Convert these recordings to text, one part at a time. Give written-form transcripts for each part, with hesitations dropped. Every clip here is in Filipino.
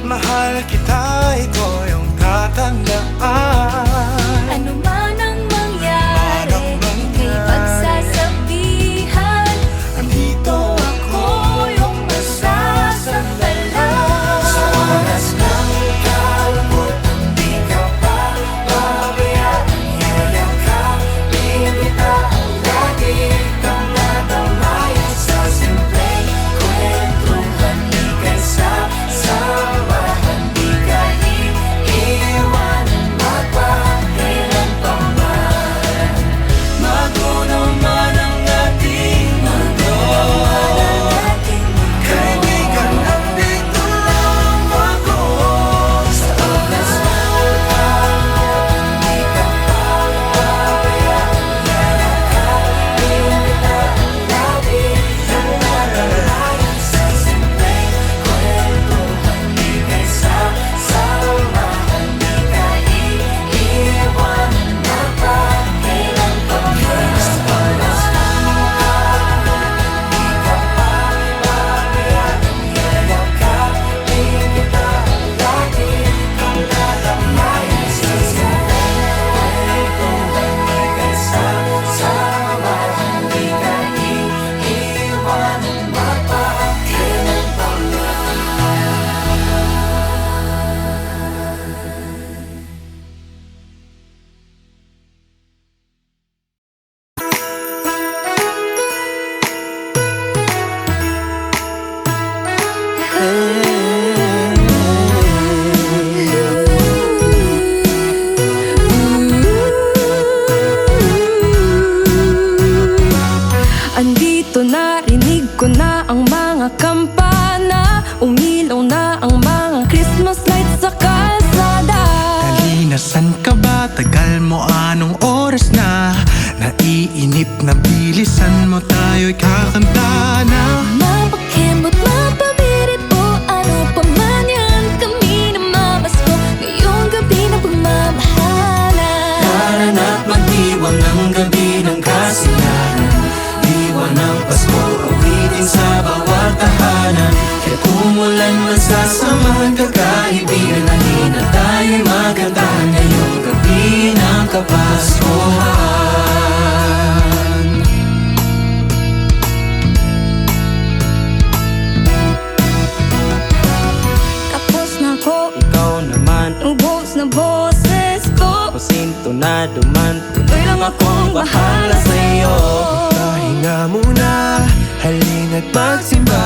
mahal kita, ito yung tatandaan. Ano man ang mangyari, ika'y pagsasabihan. Andito Ako yung masasandalan. sa oras ng kalungkot, hindi ka pa pabayaan. Yayakapin kita lagi kang natamayan sa simpleng kwentuhan. Ika'y sasamahan, di ka iiwanan magpakailan pa man. Magulo man ang ating mundo, kaibigan, nandito lang ako. Sa oras ng kalungkot, hindi ka pa pabayaan. Yayakapin kita lagi kang natamayan sa simpleng kwentuhan. Ika'y sasamahan, di ka iiwanan magpakailan pa man. Sa oras ng kalungkot, di ka pa pabayaan. Yayakapin kita lagi kang natamayan sa simpleng kwentuhan. Ika'y sasamahan, di ka iiwanan magpakailan pa Andito na, rinig ko na ang mga kampana. Umilaw na ang mga Christmas lights sa kalsada. Halina, san ka ba? Tagal mo, anong oras na? Naiinip na, bilisan mo, tayo'y kakanta na. Mapakembot, mapabirit o ano pa man yan. Kami na mamasko ngayong gabi na pagmamahalan. Tara na't magdiwang ng gabi ng kasiyahan. Diwa ng Pasko, awitin sa bawat tahanan. Kahit umulan man, sasamahan ka kaibigan. Halina, tayo'y magandahan ngayong gabi ng Kapaskuhan. Tapos na ko, Ikaw naman, ubos na boses ko. pasinto na duman. Tuloy lang akong bahala sa'yo. Pahinga muna, halina't magsimba.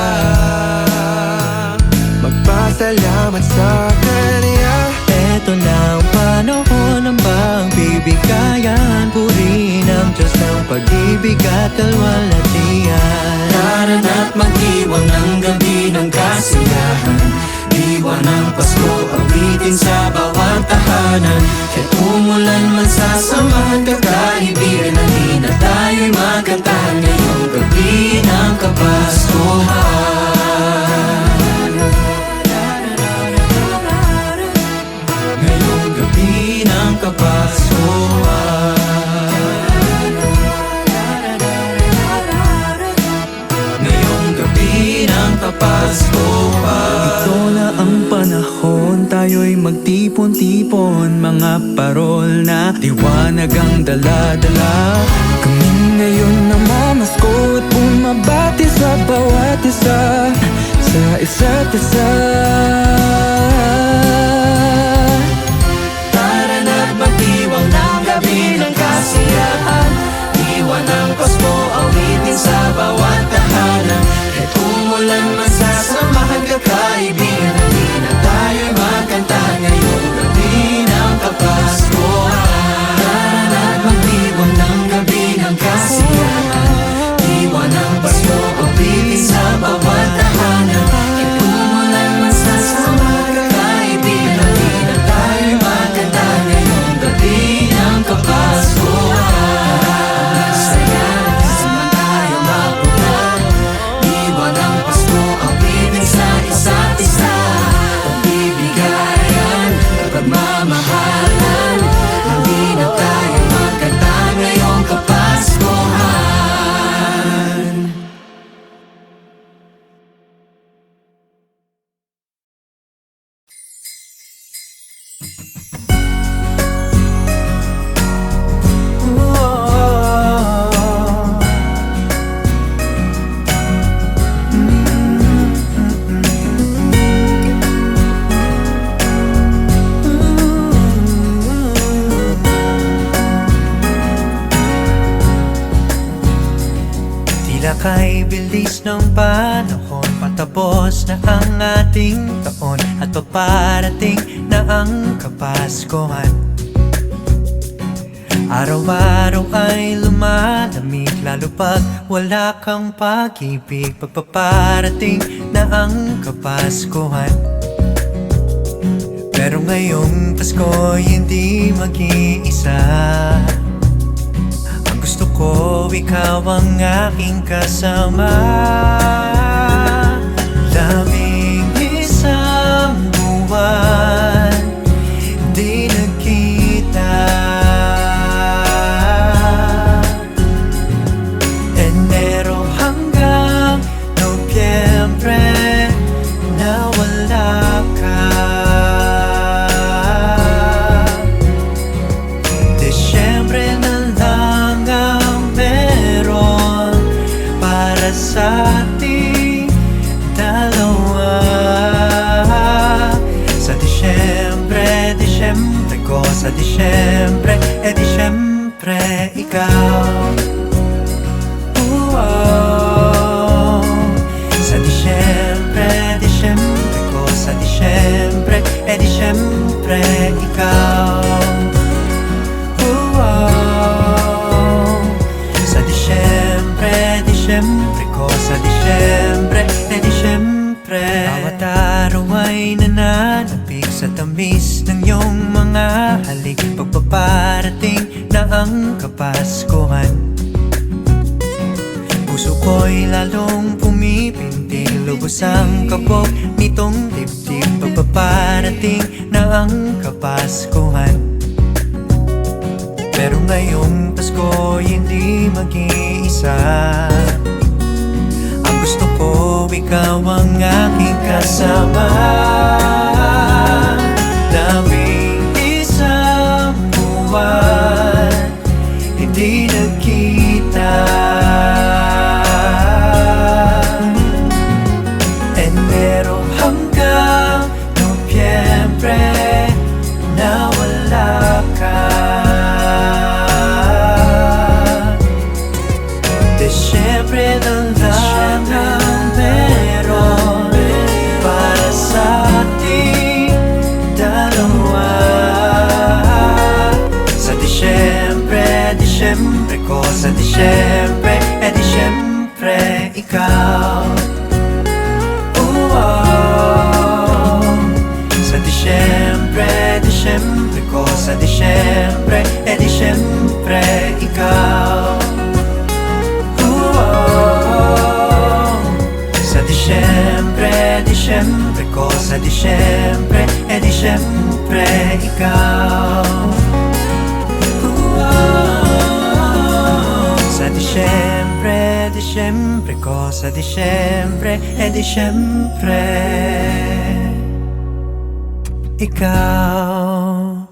Magpasalamat sa Kanya. Eto na ang panahon ng pagbibigayan. Purihin ang Diyos ng pag-ibig at kalwalhatian. Tara na't magdiwang ng gabi ng kasiyahan. Diwa ng Pasko, awitin sa bawat tahanan. Kahit umulan man, sasamahan ka kaibigan. Halina, tayo'y magandahan ngayong gabi ng Kapaskuhan. Ngayong gabi ng Kapaskuhan. Ngayong gabi ng Kapaskuhan. Ito na ang panahon, tayo'y magtipon-tipon. Mga parol na liwanag ang dala-dala. Kami ngayon namamasko at bumabati sa bawat isa, sa isa't isa. Tara na't magdiwang ng gabi ng kasiyahan. Diwa ng Pasko, awitin sa bawat tahanan. Kahit umulan man, sasamahan ka kaibigan. Halina, tayo'y magkanta ngayong gabi ng Kapaskuhan. Tara na't magdiwang ng gabi ng kasiyahan. Diwa ng Pasko, awitin sa bawat tahanan. Kahit umulan man, sasamahan bilis ng panahon, patapos na ang ating taon, at paparating na ang Kapaskuhan. Araw-araw ay lumalamig, lalo pag wala kang pag-ibig. Pagpaparating na ang Kapaskuhan. Pero ngayong Pasko hindi mag-iisa. Ang gusto ko ikaw ang aking kasama. Labing-isang buwan di nagkita, Enero hanggang Nobyembre na wala ka. Disyembre na lang ang meron para sa ating dalawa. Sa Disyembre, Disyembre ko, sa Disyembre, Disyembre ikaw. Sa Disyembre, Disyembre ko, sa Disyembre, Disyembre ikaw. Sa Disyembre, Disyembre ko, sa Disyembre, Disyembre. Bawat araw ay nananapig sa tamis ng iyong mga halik. Pagpaparating na ang Kapaskuhan, puso ko'y lalong pumipintig, lubos ang kabog nitong dibdib. Pagpaparating na ang Kapaskuhan. Pero ngayong Pasko hindi mag-iisa. Ang gusto ko ikaw ang aking kasama. Labing-isang buwan hindi nagkita, Enero hanggang Nobyembre na wala ka. Disyembre na lang ang meron para sa ating dalawa. Sa Disyembre, Disyembre ko, sa Disyembre, Disyembre ikaw. Sa Disyembre, Disyembre ko, sa Disyembre, Disyembre ikaw. Sa Disyembre, Disyembre ko, sa Disyembre, Disyembre ikaw. Sa Disyembre, Disyembre ko, sa Disyembre, Disyembre ikaw.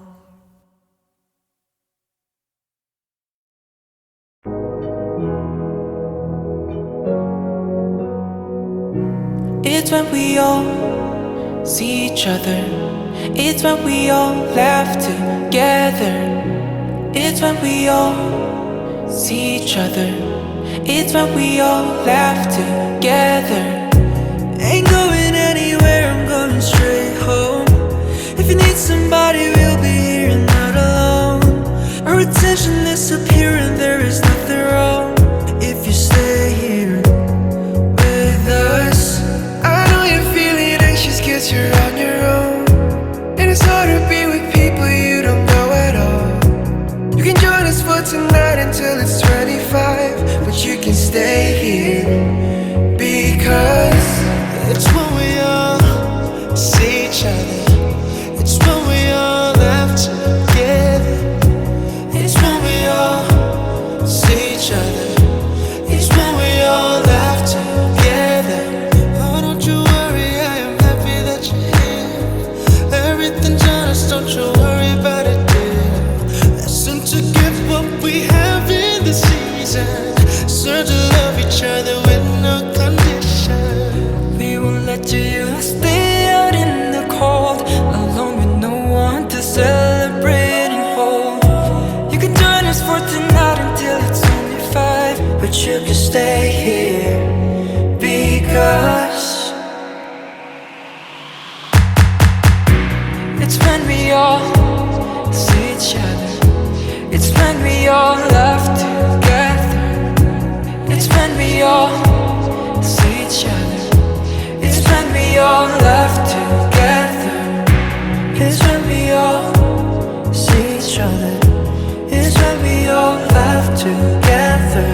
It's when we all see each other. It's when we all laugh together. It's when we all see each other. It's when we all laugh together. Ain't going anywhere, I'm going straight home. If you need somebody, we'll be here and not alone. Our attention is up here and there is nothing wrong if you stay here with us. I know you're feeling anxious 'cause you're on your own, and it's hard to be with people you don't know at all. You can join us for tonight until it's 25, but you can stay here because it's when we all see each other. It's when we all laugh together. It's when we all see each other. It's when we all laugh together. Oh, don't you worry, I am happy that you're here. Everything's honest, don't you worry about it, dear. Listen to give what we have in the season. Learn to love each other with no condition. We won't let you stay out in the cold, alone with no one to celebrate and hold. You can join us for tonight until it's only 5, but you can stay here when we all see each other. It's when we all laugh together. It's when we all see each other. It's when we all laugh together. It's when we all see each other. It's when we all laugh together.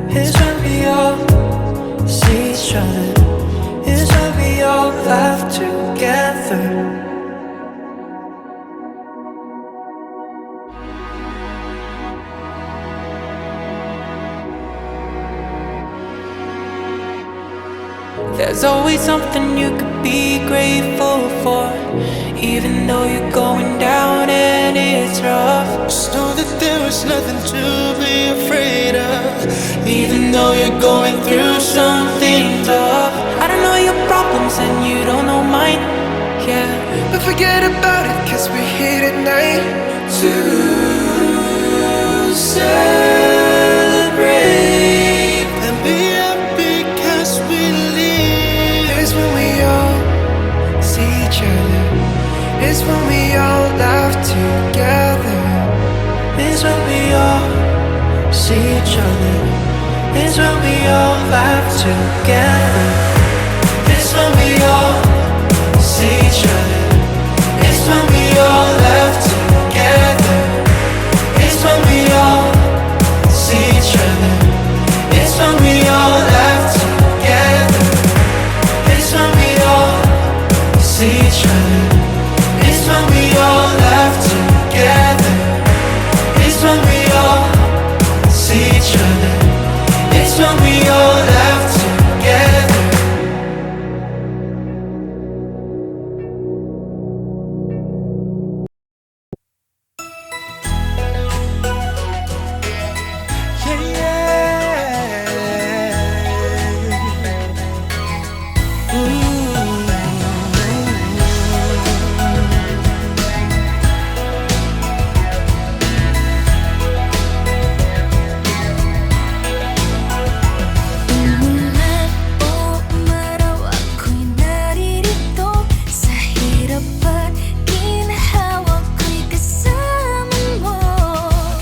It's when we all see each other. It's when we all laugh together. There's always something you could be grateful for, even though you're going down and it's rough. Just know that there is nothing to be afraid of, even though you're going through something tough. I don't know your problems and you don't know mine, yeah. But forget about it, cause we're here tonight to celebrate and be happy cause we live. It's when we all see each other. It's when we all laugh together. It's when we all see each other. It's when we all laugh together. It's when we all see each other. It's when we all laugh together. It's when we all see each other. It's when we all laugh together. It's when we all see each other. It's when we all laugh together. It's when we all see each other. It's when we all laugh together. Umulan o umaraw, ako'y naririto. Sa hirap at ginhawa ko'y kasama mo.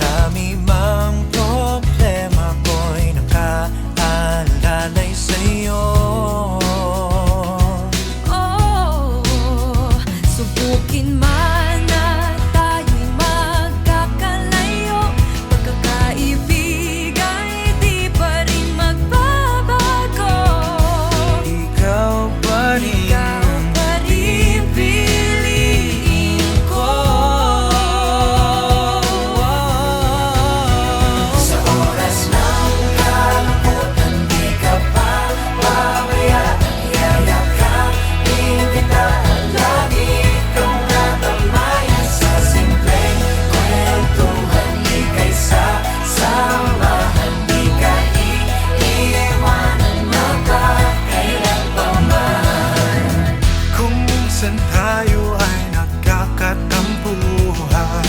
Dami mang problema ko'y nakaalalay sa'yo. Oh, subukin man na tayo'y magkakalayo, pagkakaibigan di pa rin magbabago. Ikaw pa rin Ikaw pa rin piliin ko. Sa oras ng kalungkutan, di ka pa pabayaan. Yayakapin kita, lagi kang natamayan. Sa simpleng kwentuhan, ika'y sasamahan. Di ka iiwanan, magkakailan pa man. Kung minsan tayo ay nagkakatampuhan,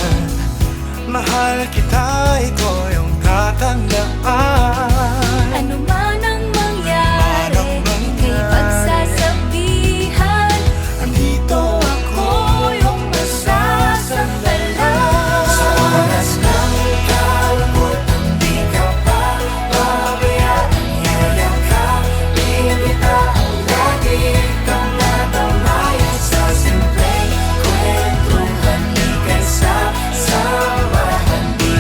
mahal kita, ito yung tatandaan. Ano man ang mangyari, ika'y pagsasabihan. Andito ako, yung masasandalan. Sa oras ng kalungkutan, di ka pa pabayaan. Yayakapin kita, lagi kang natamayan. Sa simpleng kwentuhan, ika'y sasamahan. Di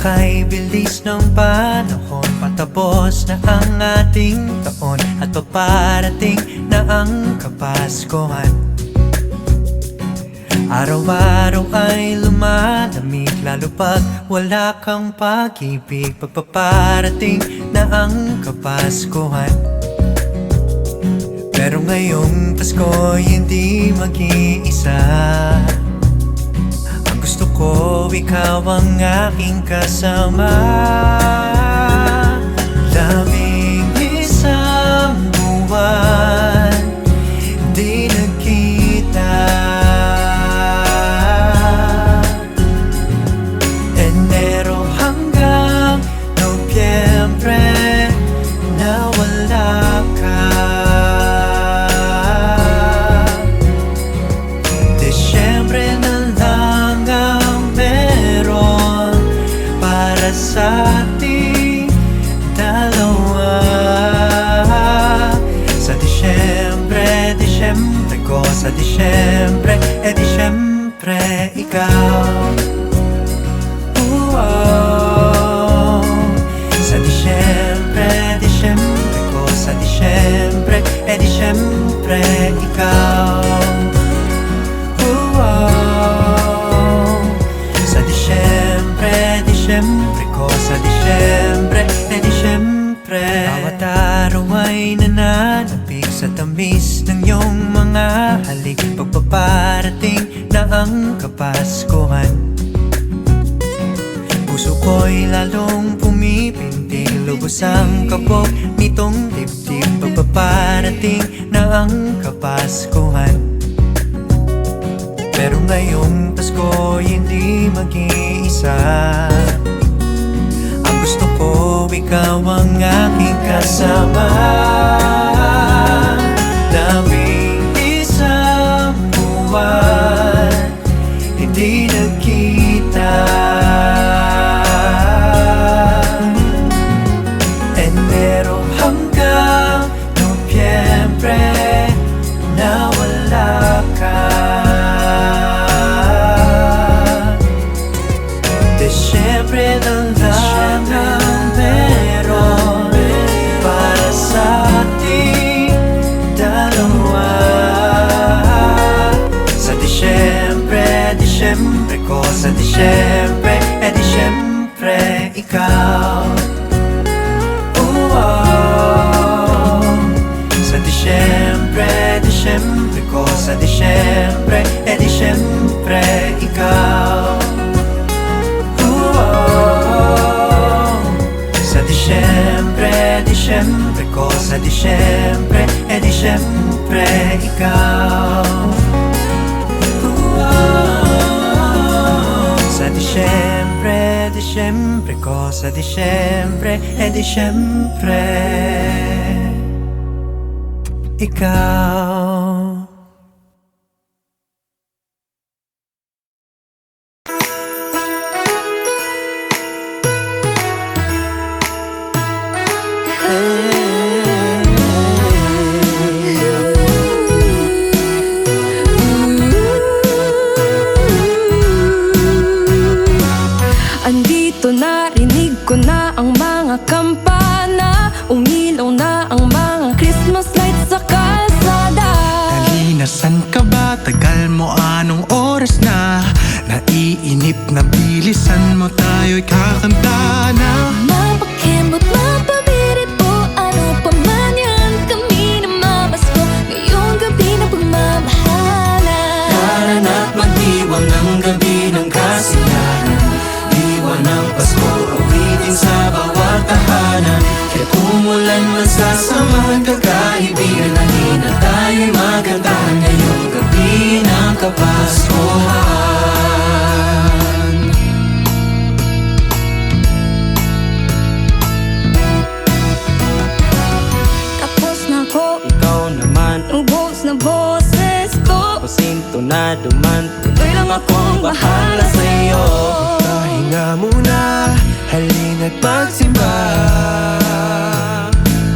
kay bilis ng panahon, patapos na ang ating taon, at paparating na ang Kapaskuhan. Araw-araw ay lumalamig, lalo pag wala kang pag-ibig. Pagpaparating na ang Kapaskuhan. Pero ngayong Pasko hindi mag-iisa. Ang gusto ko ikaw ang aking kasama. Labing-isang buwan di nagkita. Enero hanggang Nobyembre na wala ka. Desyembre na lang ang meron para sa ating dalawa. Sa Disyembre, Disyembre ko, sa Disyembre, Disyembre ikaw. Sa Disyembre, Disyembre ko, sa Disyembre, Disyembre ikaw. Sa Disyembre, Disyembre ko, sa Disyembre, Disyembre. Bawat araw ay nananapig sa tamis ng iyong mga halik. Pagpaparating na ang Kapaskuhan, puso ko'y lalong pumipintig, lubos ang kabog nitong dibdib. Pagpaparating na ang Kapaskuhan. Pero ngayong Pasko hindi mag-iisa. Ang gusto ko ikaw ang aking kasama. Labing-isang buwan hindi nagkita. Enero hanggang Nobyembre na wala ka. Desyembre na lang ang meron para sa ating dalawa. Sa Disyembre, Disyembre ko, sa Disyembre, Disyembre ikaw. Sa Disyembre, Disyembre ko, sa Disyembre, Disyembre ikaw. Sa Disyembre, Disyembre ko, sa Disyembre, Disyembre ikaw. Sa Disyembre, Disyembre ko, sa Disyembre, Disyembre ikaw. Andito na, rinig ko na ang mga kampana. Umilaw na ang mga Christmas lights sa kalsada. Kanina san ka ba? Tagal mo, anong oras na? Naiinip na bilisan mo, tayo'y kakanta na. Mapakembot, mapabirit po, ano pa man yan. Kami na mamasko ngayong gabi ng pagmamahalan. Darana't magdiwang ng gabi ng kasiyahan. Diwa ng Pasko, awitin sa bawat tahanan. Kahit umulan man sasamahan ka kaibigan, halina tayo'y magandahan ngayong gabi ng Kapaskuhan. Tapos na ko, Ikaw naman, ubos na boses ko. pasinto na duman. Tuloy lang akong bahala sa'yo. Pahinga muna, halina't magsimba.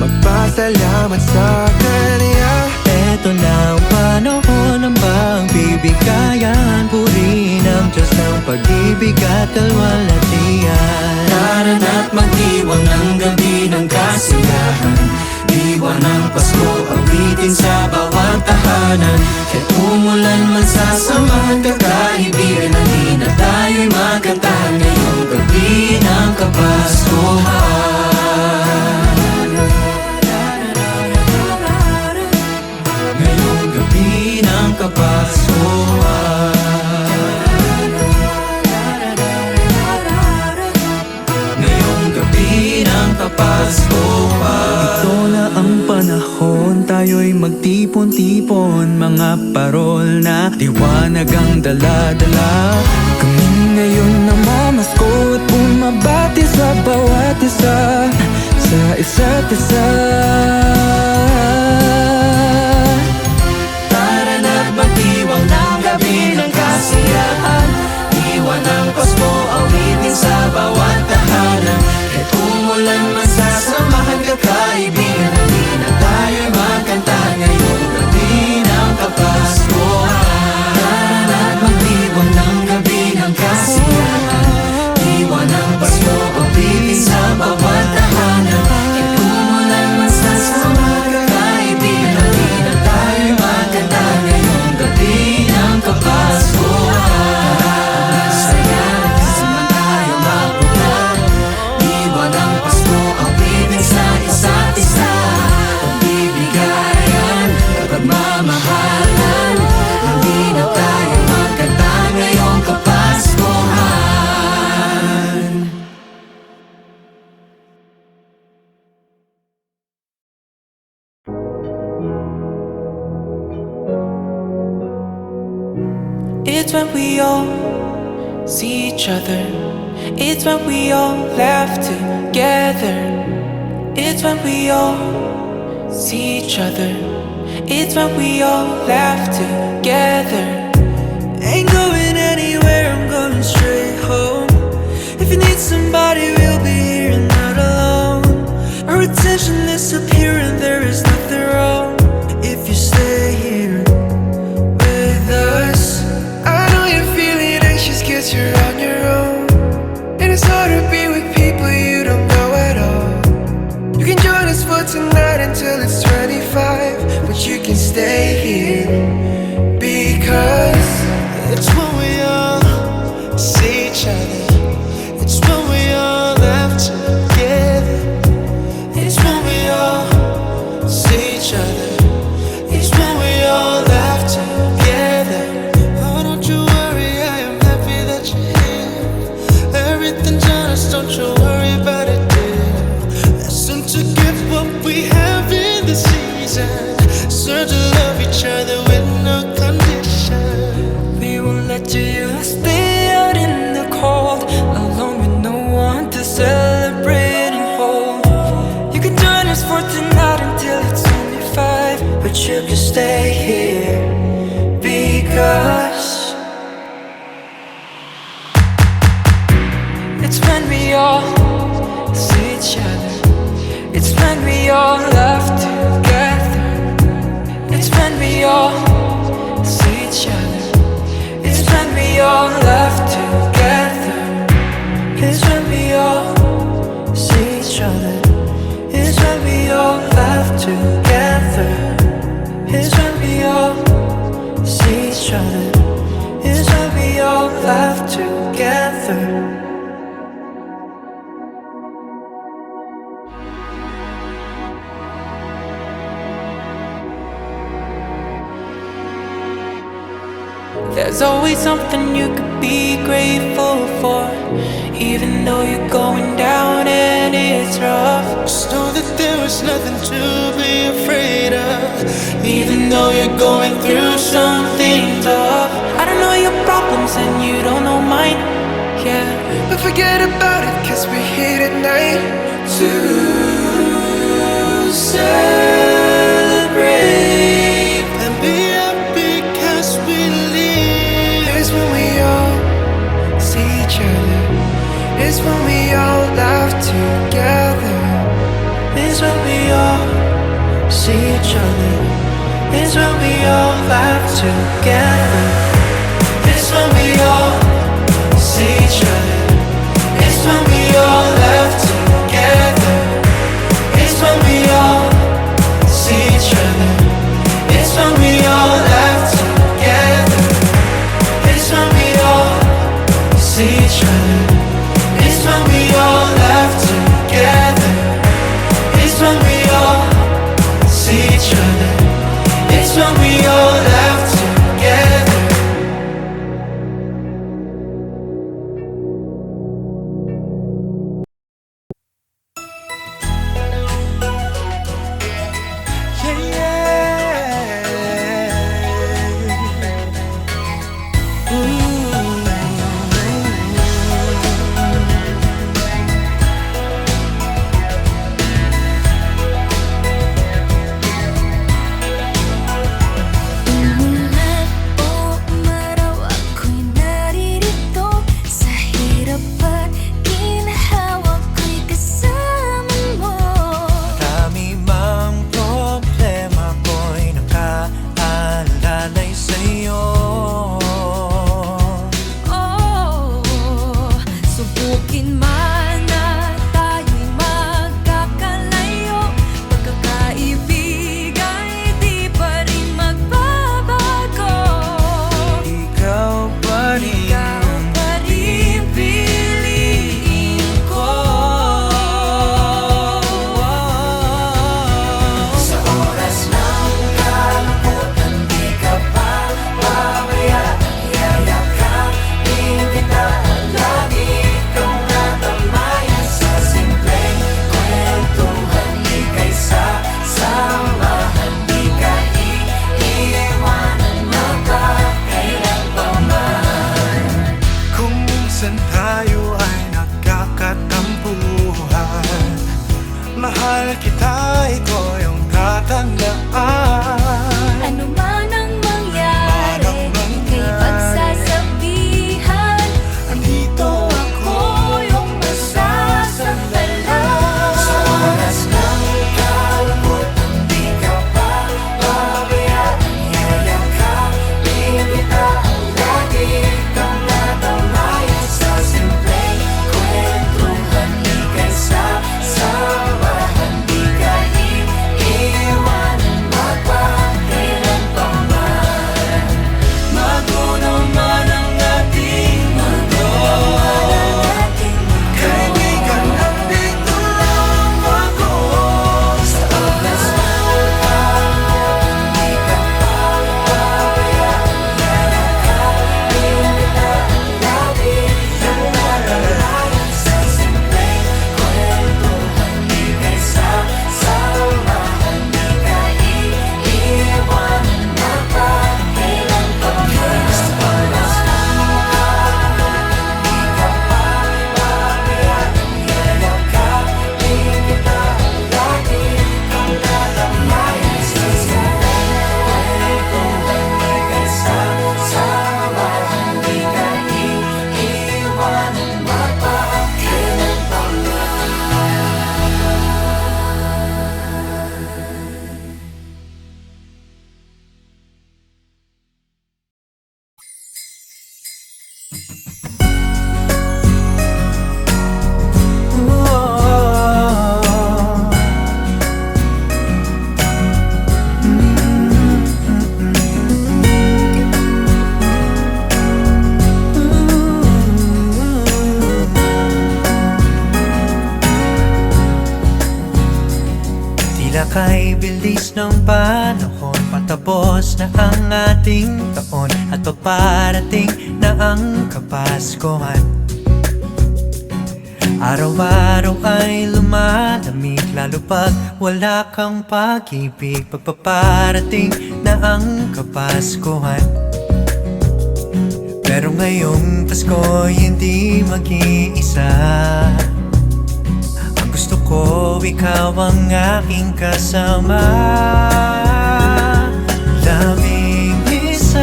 Magpasalamat sa Kanya. Eto na ang panahon ng magbibigayan. Purihin ang Diyos ng pag-ibig. pag-ibig at kalwalatian. Tara na't magdiwang ng gabi ng kasiyahan, diwa ng Pasko, awitin sa bawat tahanan. Kahit umulan man sasamahan kakaibigan, hindi na tayo'y magantahan ngayong gabi ng Kapaskuhan. Ngayong gabi ng Kapaskuhan. Ngayong gabi ng Kapaskuhan. Ito na ang panahon, tayo'y magtipon-tipon. Mga parol na liwanag ang dala-dala. Kami ngayon namamasko at bumabati sa bawat isa, sa isa't isa. Tara na't magdiwang ng gabi ng kasiyahan, diwa ng Pasko, awitin sa bawat tahanan. Kahit umulan man sasamahan kakaibigan, hindi na tayo'y magkantahan ngayong gabi ng Kapaskuhan. Tara na't magdiwang ng gabi ng kasiyahan, diwa ng Pasko, awitin sa bawat tahanan. Kahit umulan man sasamahan kakaibigan, hindi na tayo'y magkantahan ngayong gabi ng Kapaskuhan. Saya na kasama tayo mapunta, diwa ng Pasko, awitin sa isa't isa. Pagbibigayan, pagmamahalan, hindi na tayo magkanta ngayong Kapaskuhan. It's when we all see each other. It's when we all laugh together. It's when we all see each other. It's when we all laugh together. Ain't going anywhere, I'm going straight home. If you need somebody, we'll be here and not alone. Our attention is up here and there is nothing wrong if you stay here with us. I know you're feeling anxious cause you're on your own, and it's hard to be with people you don't know at all. You can join us for tonight until it's 25, but you can stay here because it's when we all see each other. It's when we all laugh together. It's when we all see each other. It's when we all laugh together. Oh, don't you worry, I am happy that you're here. Everything's honest, don't you worry about it, dear. Listen to give what we have in the season. Learn to love each other with no condition. We won't let you stay out in the cold, alone with no one to celebrate and hold. You can join us for tonight until it's only 5, but you can stay here because it's when we all see each other. It's when we all laugh together. It's when we all see each other. It's when we all laugh together. It's when we all see each other. It's when we all laugh together. It's when we all see each other. It's when we all laugh together. There's always something you could be grateful for, even though you're going down and it's rough. Just know that there is nothing to be afraid of, even though you're going through something tough. I don't know your problems and you don't know mine, yeah, but forget about it cause we're here tonight to celebrate and be happy cause we live. It's when we all see each other. It's when we all laugh together. It's when we all see each other. It's when we all laugh together. It's when we all see each Bilis ng panahon, patapos na ang ating taon at paparating na ang Kapaskuhan. Araw-araw ay lumalamig, lalo pag wala kang pag-ibig. Pagpaparating na ang Kapaskuhan. Pero ngayong Pasko hindi mag-iisa. Ang gusto ko, ikaw ang aking kasama. Labing-isang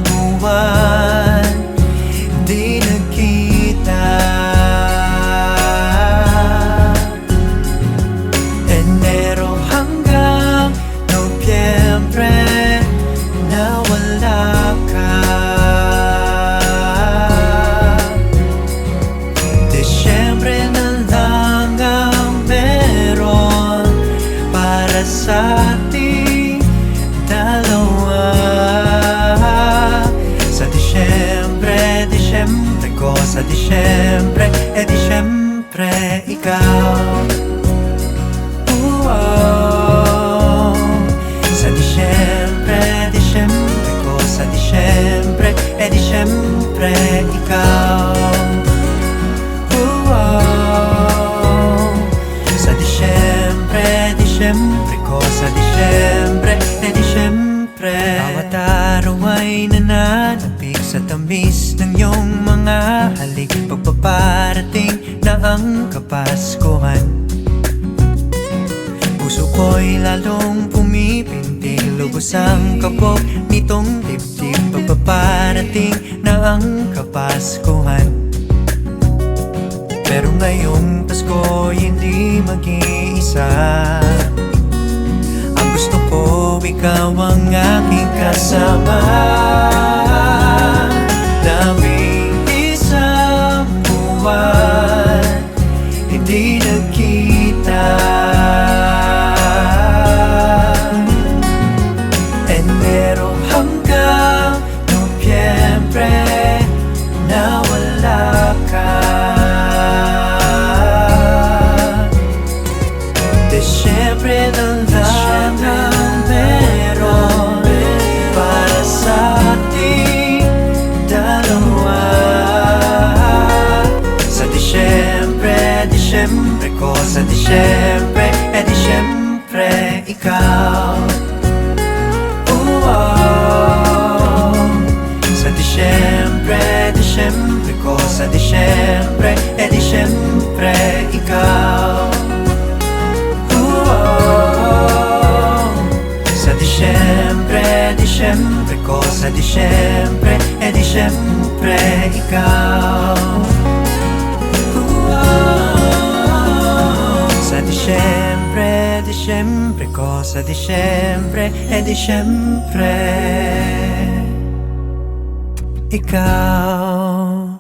buwan di nagkita. Enero hanggang Nobyembre na wala ka. Desyembre na lang ang meron para sa ating dalawa. Sa Desyembre, Desyembre ko, sa Desyembre, Desyembre ikaw. Sa Desyembre, Desyembre ko, sa Desyembre, Desyembre ikaw. Sa Desyembre, Desyembre ko, sa Desyembre, Desyembre. Bawat araw ay nananapig sa tamis ng iyong mga halik. Pagpaparating na ang Kapaskuhan, puso ko'y lalong pumipintig. Lubos ang kabog nitong dibdib. Pagpaparating na ang Kapaskuhan. Pero ngayong Pasko hindi mag-iisa. Ang gusto ko, ikaw ang aking kasama. Labing-isang buwan hindi nagkita. Enero hanggang Nobyembre na wala ka. Desyembre na lang ang meron para sa ating dalawa. Sa Desyembre, Desyembre ko, sa Desyembre, Desyembre ikaw. Sa Desyembre, Desyembre ko, sa Desyembre, Desyembre ikaw. Sa Desyembre, Desyembre ko, sa Desyembre, Desyembre ikaw. Sa Desyembre, Desyembre ko, sa Desyembre, Desyembre ikaw.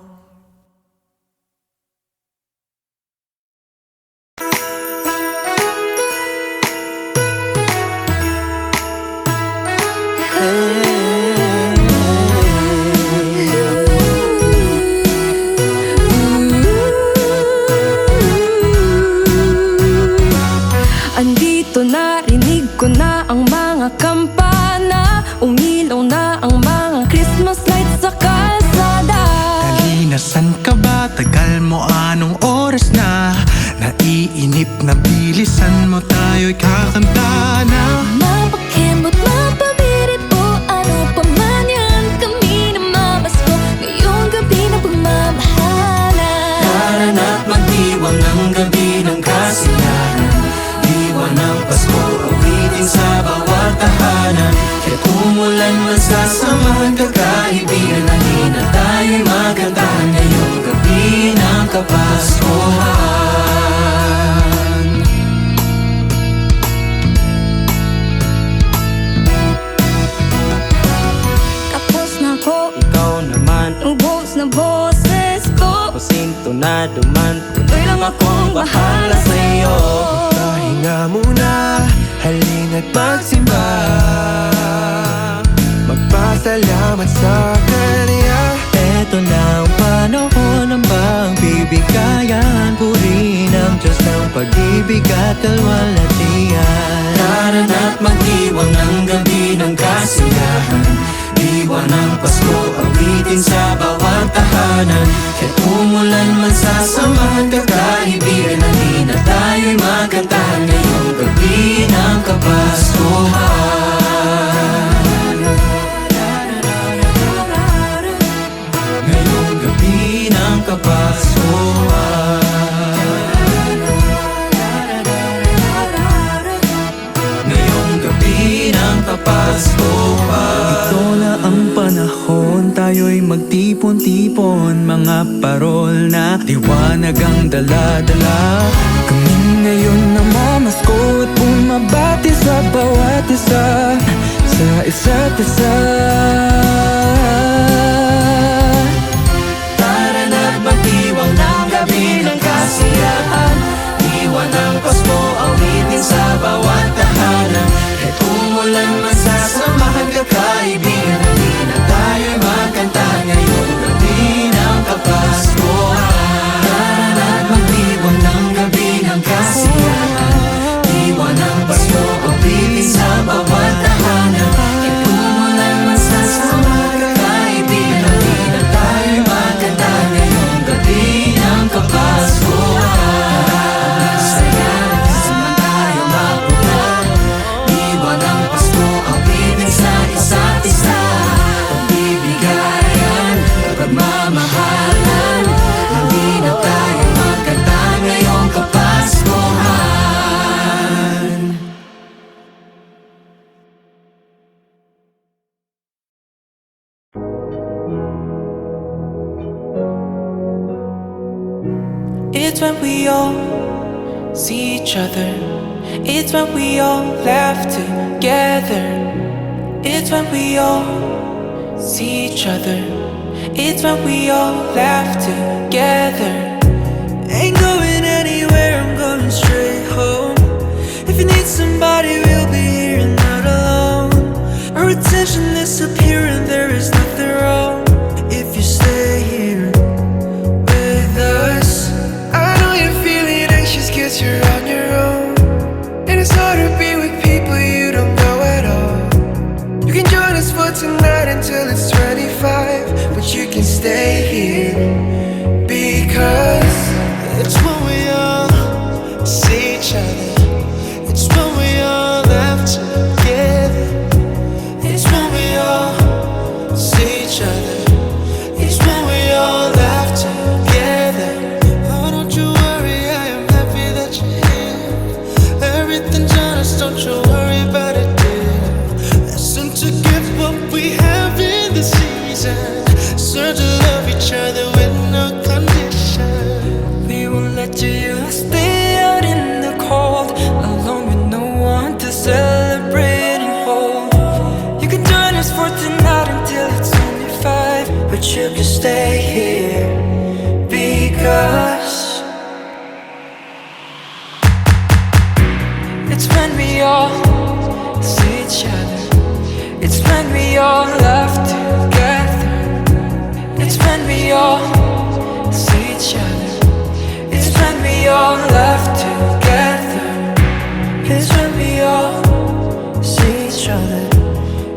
Andito na, rinig ko na ang mga kampana. Umilaw na ang mga Christmas lights sa kalsada. Halina, san ka ba? Tagal mo, anong oras na? Naiinip na bilisan mo, tayo'y kakanta na. Mapakembot, mapabirit o ano pa man yan. Kami na mabasko ngayong gabi na pagmamahalan. Narana't magdiwang ng gabi ng kasiyahan. Diwa ng Pasko, awitin sa bawat tahanan. Kahit umulan man sasamahan kakaibigan. Halina tayo'y magandahan ngayong gabi ng Kapaskuhan. Tapos na ko, Ikaw naman, ubos na boses ko. pasinto na duman. Tuloy lang akong bahala sa'yo. Pahinga muna, halina't magsimba. Magpasalamat sa Kanya. Eto na ang panahon ng pagbibigayan. Purihin ang Diyos ng pag-ibig at kalwalhatian. Tara na't magdiwang ng gabi ng kasiyahan. Diwa ng Pasko, awitin sa bawat tahanan. Kahit umulan man sasamahan kakaibigan, halina tayo'y magkantahan ngayong gabi ng Kapaskuhan. Ngayong gabi ng Kapaskuhan. Ngayong gabi ng Kapaskuhan. Ito na ang panahon, tayo'y magtipon-tipon. Mga parol na liwanag ang dala-dala. Kami ngayon namamasko at bumabati sa bawat isa, sa isa't isa. Tara na't magdiwang ng gabi ng kasiyahan. Diwa ng Pasko, awitin sa bawat tahanan. Kahit umulan man sasamahan kakaibigan, halina tayo'y magkantahan ngayong gabi ng Kapaskuhan. Tara na't magdiwang ng gabi ng kasiyahan. Diwa ng Pasko, awitin sa bawat tahanan. Kahit umulan man sasamahan kakaibigan, halina tayo'y magkantahan ngayong gabi ng Kapaskuhan. Saya nagsasama tayo mapunta. Diwa ng Pasko, awitin sa isa't isa. Pagbibigayan, pagmamahalan, halina tayo magkanta ngayong Kapaskuhan. It's when we all see each other. It's when we all laugh together. It's when we all see each other. It's when we all laugh together. Ain't going anywhere, I'm going straight home. If you need somebody, we'll be here and not alone. Our attention disappearing, there is nothing wrong if you stay here with us. I know you're feeling anxious cause you're on your own, and it's hard to be with people you don't know at all. You can join us for tonight until it's 25, but you can stay here because it's when we all see each other. It's when we all laugh together. It's when we all see each other. It's when we all laugh together. Oh, don't you worry, I am happy that you're here. Everything's honest, don't you worry about it, dear. Listen to get what we have in the season. Learn to love each other with no condition. We won't let you stay out in the cold, alone with no one to celebrate and hold. You can join us for tonight until it's only 5, but you can stay here because it's when we all see each other. It's when we all laugh together. It's when we all see each other. It's when we all laugh together. It's when we all see each other.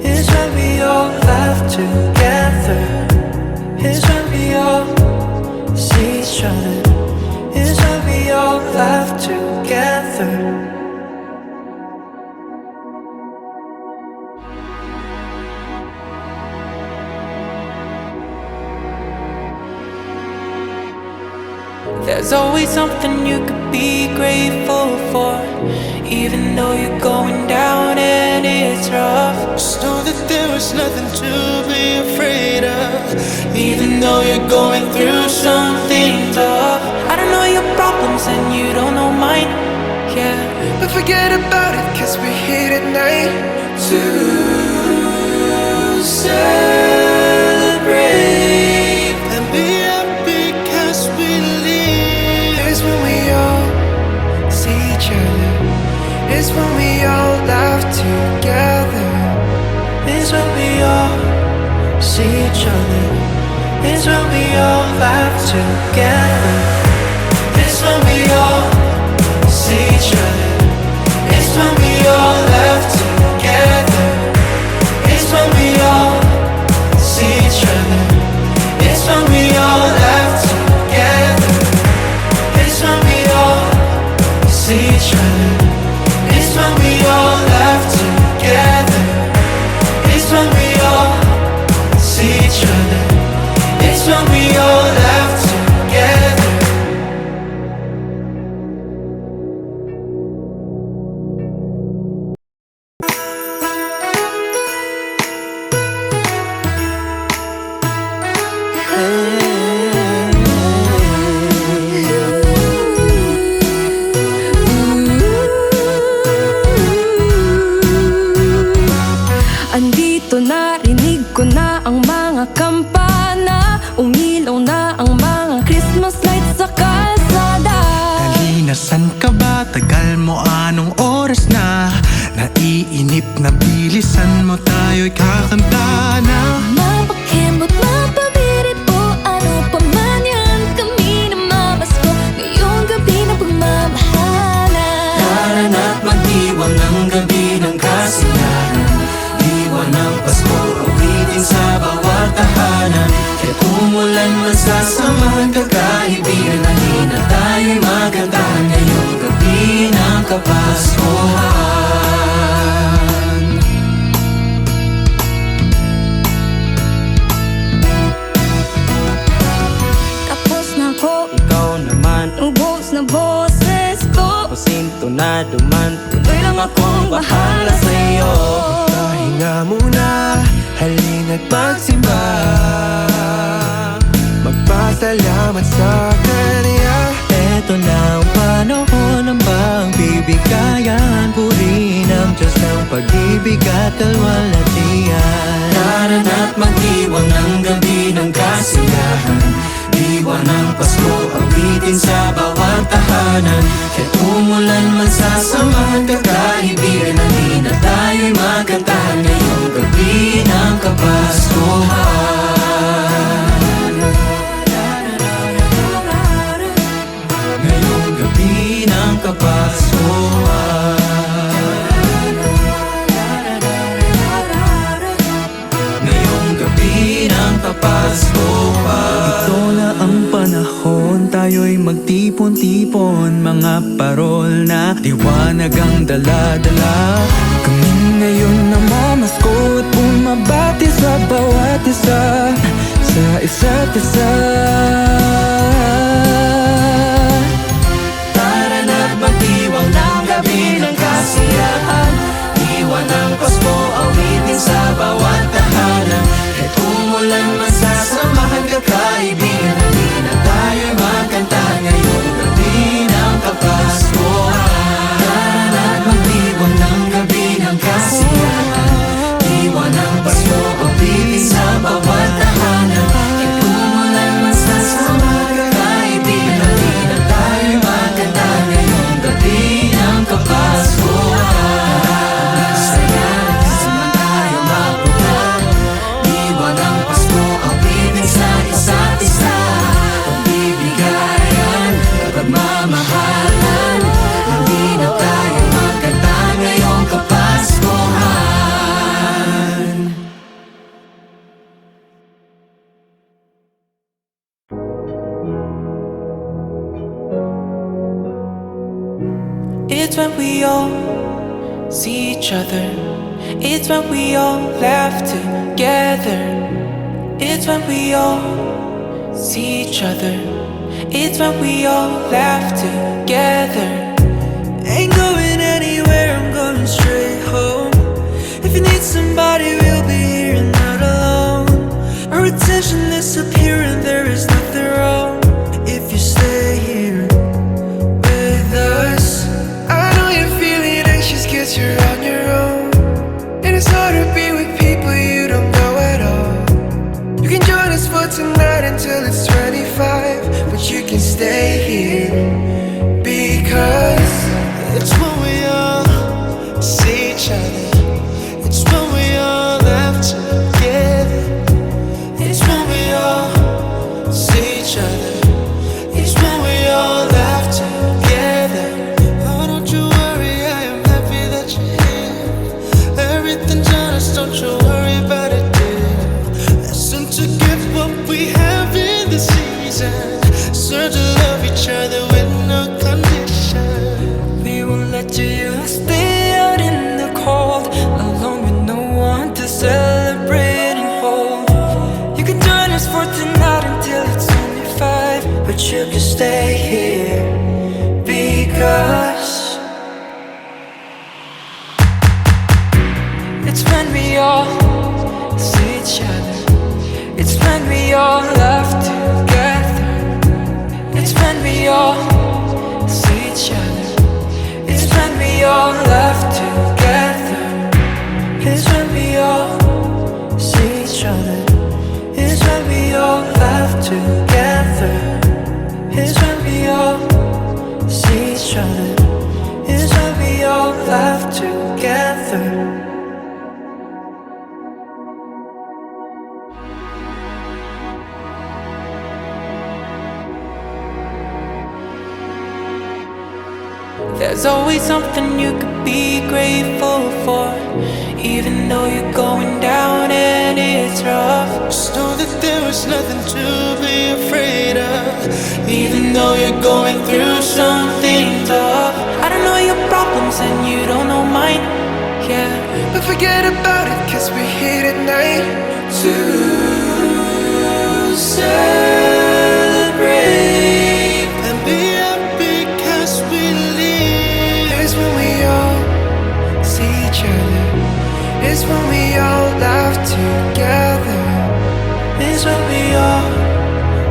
It's when we all laugh together. It's when we all see each other. It's when we all laugh together. There's always something you could be grateful for, even though you're going down and it's rough. Just know that there is nothing to be afraid of, even though you're going through something tough. I don't know your problems and you don't know mine, yeah, but forget about it cause we're here tonight to celebrate and be happy cause we live. It's when we all see each other. It's when we all laugh together. It's when we all see each other. It's when we all laugh together. It's when we all see each other. It's when we all laugh na ang mga kampana, umilaw na ang mga Christmas lights sa kalsada. Halina, san ka ba? Tagal mo, anong oras na? Naiinip na bilisan mo, tayo'y kakanta na. Mapakembot, mapabirit po, ano pa man yan, kami na mamasko ngayong gabi ng pagmamahalan. Tara na't magdiwang ng gabi ng kasiyahan, diwa ng Pasko, awitin sa bawat tahanan. Kahit umulan man sasamahan ka kaibigan, halina tayo'y magandahan ngayong gabi ng Kapaskuhan. Tapos na ko, Ikaw naman, ubos na boses ko, pasinto na duman. tuloy lang akong bahala sa'yo. Pahinga muna, halina't magsimba, magpasalamat sa Kanya. Eto na ang panahon ng pagbibigayan, purihin ang Diyos ng pag-ibig at kalwalhatian. Tara na't magdiwang ng gabi ng kasiyahan, diwa ng Pasko, awitin sa bawat tahanan. Kahit umulan man sasamahan ka kaibigan, halina tayo'y magandahan ngayong gabi ng Kapaskuhan. Ngayong gabi ng Kapaskuhan. Ngayong gabi ng Kapaskuhan. Ito na ang panahon, tayo'y magtipon-tipon, mga parol na liwanag ang dala-dala. Kami ngayon namamasko at bumabati sa bawat isa, sa isa't isa. Tara na't magdiwang ng gabi ng kasiyahan, diwa ng Pasko, awitin sa bawat tahanan. Kahit umulan man sasamahan ka kaibigan, halina tayo'y magkanta ngayong gabi ng Kapaskuhan. Tara na't magdiwang ng gabi ng kasiyahan, diwa ng Pasko, awitin sa bawat tahanan. Kahit umulan man sasamahan ka kaibigan, halina tayo'y magkanta ngayong gabi ng Kapaskuhan. Saya naman tayo mapunta, diwa ng Pasko, awitin sa isa't isa. Pagbibigayan, pagmamahalan, hindi na tayo magkanta ngayong Kapaskuhan. It's when we all see each other. It's when we all laugh together. It's when we all see each other. It's when we all laugh together. Ain't going anywhere, I'm going straight home. If you need somebody, we'll be here and not alone. Our attention disappearing, there is nothing wrong if you stay here with us. I know you're feeling anxious cause you're on your own, and it's hard to be with people you don't know at all. You can join us for tonight until it's 25, but you can stay here because it's when we all see each other. It's when we all laugh together. It's when we all see each other. It's when we all laugh together. Oh, don't you worry, I am happy that you're here. Everything's honest, don't you worry about it, dear. Listen to give what we have in the season. Learn to love each other with no condition. We won't let you stay out in the cold, alone with no one to celebrate and hold. You can join us for tonight until it's only 5, but you can stay here because it's when we all see each other. It's when we all laugh together. It's when we all see each other. It's when we all laugh together. It's when we all see each other. It's when we all laugh together. It's when we all see each other. It's when we all laugh together. There's always something you could be grateful for, even though you're going down and it's rough. Just know that there is nothing to be afraid of. Even though you're going through something tough. I don't know your problems and you don't know mine, yeah. But forget about it, cause we're here tonight To celebrate. and be happy cause we live. It's when we all see each other. It's when we all laugh together. It's when we all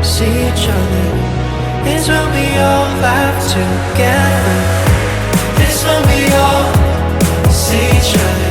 see each other. It's when we all laugh together. It's when we all see each other.